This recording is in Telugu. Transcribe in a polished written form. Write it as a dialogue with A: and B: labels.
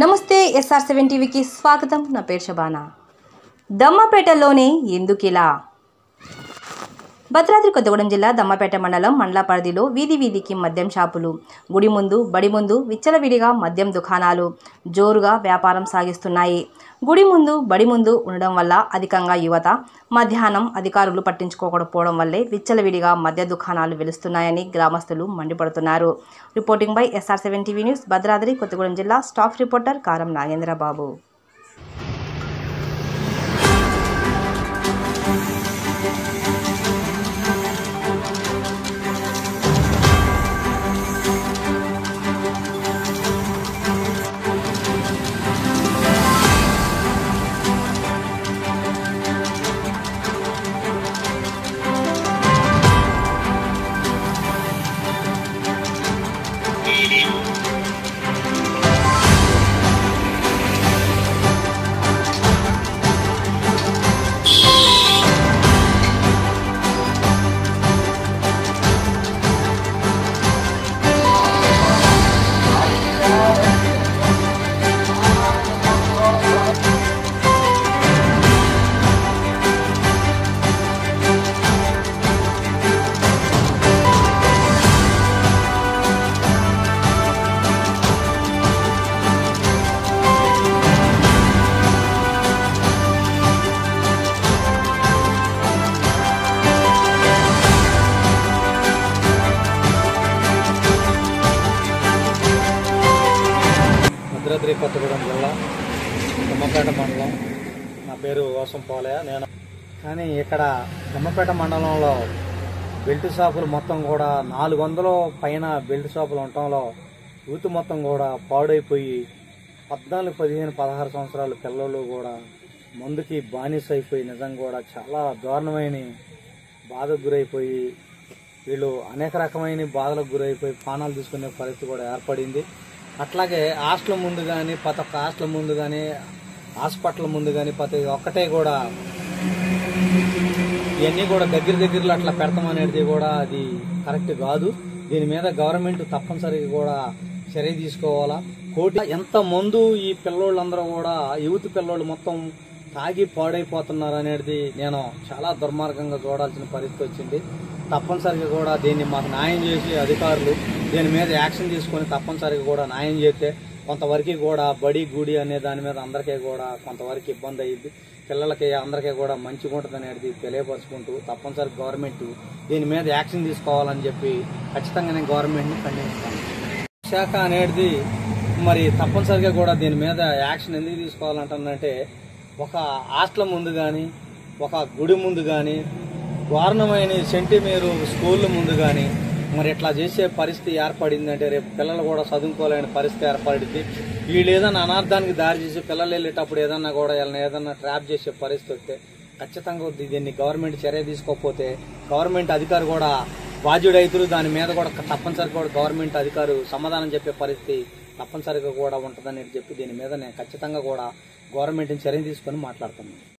A: నమస్తే SR7 టీవీకి స్వాగతం. నా పేరు శబానా. దమ్మపేటలోనే ఎందుకిలా? భద్రాద్రి కొత్తగూడెం జిల్లా దమ్మపేట మండల పరిధిలో వీధికి మద్యం షాపులు, గుడి ముందు బడి ముందు విచ్చలవిడిగా మద్యం దుకాణాలు జోరుగా వ్యాపారం సాగిస్తున్నాయి. గుడి ముందు బడి ముందు ఉండడం వల్ల అధికంగా యువత మధ్యాహ్నం అధికారులు పట్టించుకోకపోవడం వల్లే విచ్చలవిడిగా మద్య దుకాణాలు వెలుస్తున్నాయని గ్రామస్తులు మండిపడుతున్నారు. Reporting by SR7 TV news, Bhadradri Kothagudem జిల్లా. స్టాఫ్ రిపోర్టర్ కారం నాగేంద్రబాబు.
B: భద్రాద్రి కొత్తగూడెం జిల్లా దమ్మపేట మండలం. నా పేరు వాసం పోలే. కానీ ఇక్కడ దమ్మపేట మండలంలో బెల్ట్ షాపులు మొత్తం కూడా 400 పైన బెల్ట్ షాపులు ఉండటంలో యూత్ మొత్తం కూడా పాడైపోయి 14, 15, 16 సంవత్సరాల పిల్లలు కూడా మందుకి బానిస అయిపోయి నిజంగా కూడా చాలా దారుణమైన బాధకు గురైపోయి వీళ్ళు అనేక రకమైన బాధలకు గురైపోయి ప్రాణాలు తీసుకునే పరిస్థితి కూడా ఏర్పడింది. అట్లాగే హాస్టల్ ముందు కానీ ప్రతి ఒక్క హాస్టల్ ముందు కానీ హాస్పిటల్ ముందు కానీ ప్రతి ఒక్కటే కూడా ఇవన్నీ కూడా దగ్గరలో అట్లా పెడతామనేది కూడా అది కరెక్ట్ కాదు. దీని మీద గవర్నమెంట్ తప్పనిసరిగా కూడా చర్య తీసుకోవాలా. ఎంత మందు ఈ పిల్లోళ్ళందరూ కూడా యూత్ పిల్లోళ్ళు మొత్తం తాగి పాడైపోతున్నారు అనేది నేను చాలా దుర్మార్గంగా చూడాల్సిన పరిస్థితి వచ్చింది. తప్పనిసరిగా కూడా దీన్ని మాకు న్యాయం చేసి అధికారులు దీని మీద యాక్షన్ తీసుకొని తప్పనిసరిగా కూడా న్యాయం చేస్తే కొంతవరకు కూడా బడి గుడి అనే దాని మీద అందరికీ కూడా కొంతవరకు ఇబ్బంది అయ్యింది. పిల్లలకి అందరికీ కూడా మంచిగా ఉంటుంది అనేది తెలియపరుచుకుంటూ తప్పనిసరిగా గవర్నమెంట్ దీని మీద యాక్షన్ తీసుకోవాలని చెప్పి ఖచ్చితంగా నేను గవర్నమెంట్ని ఖండిస్తాను. శాఖ అనేది మరి తప్పనిసరిగా కూడా దీని మీద యాక్షన్ ఎందుకు తీసుకోవాలంటే ఒక హాస్టల్ ముందు కానీ ఒక గుడి ముందు కానీ దారుణమైన సెంటిమీరు స్కూళ్ళ ముందు కానీ మరి ఇట్లా చేసే పరిస్థితి ఏర్పడిందంటే రేపు పిల్లలు కూడా చదువుకోలేని పరిస్థితి ఏర్పడింది. వీళ్ళు ఏదైనా అనార్థానికి దారి చేసి పిల్లలు వెళ్ళేటప్పుడు ఏదన్నా కూడా ఏదన్నా ట్రాప్ చేసే పరిస్థితి వస్తే ఖచ్చితంగా దీన్ని గవర్నమెంట్ చర్య తీసుకోకపోతే గవర్నమెంట్ అధికారి కూడా బాధ్యుడైతురు. దాని మీద కూడా తప్పనిసరిగా కూడా గవర్నమెంట్ అధికారు సమాధానం చెప్పే పరిస్థితి తప్పనిసరిగా కూడా ఉంటుందని చెప్పి దీని మీద నేను ఖచ్చితంగా కూడా గవర్నమెంట్ని చర్య తీసుకొని మాట్లాడుతున్నాను.